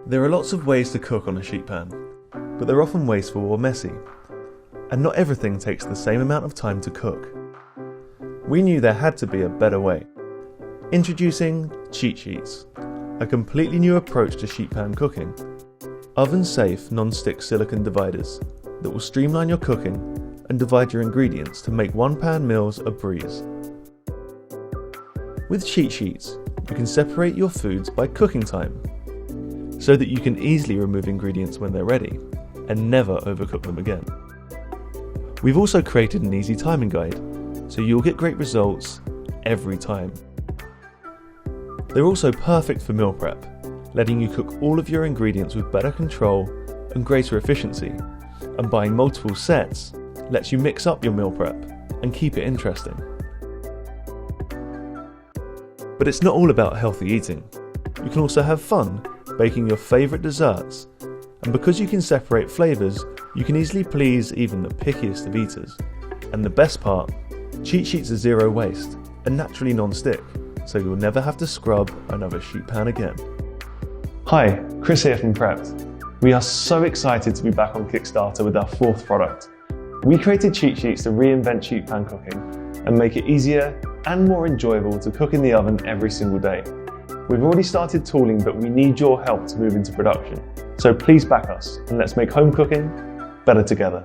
There are lots of ways to cook on a sheet pan, but they're often wasteful or messy, and not everything takes the same amount of time to cook. We knew there had to be a better way. Introducing cheat sheets, a completely new approach to sheet pan cooking. Oven-safe non-stick silicone dividers that will streamline your cooking and divide your ingredients to make one-pan meals a breeze. With cheat sheets, you can separate your foods by cooking time, so that you can easily remove ingredients when they're ready and never overcook them again. We've also created an easy timing guide, so you'll get great results every time. They're also perfect for meal prep, letting you cook all of your ingredients with better control and greater efficiency, and buying multiple sets lets you mix up your meal prep and keep it interesting. But it's not all about healthy eating. You can also have fun baking your favourite desserts, and because you can separate flavours, you can easily please even the pickiest of eaters. And the best part, cheat sheets are zero waste and naturally non-stick, so you'll never have to scrub another sheet pan again. Hi, Chris here from Prepped. We are so excited to be back on Kickstarter with our fourth product. We created cheat sheets to reinvent sheet pan cooking and make it easier and more enjoyable to cook in the oven every single day. We've already started tooling, but we need your help to move into production. So please back us and let's make home cooking better together.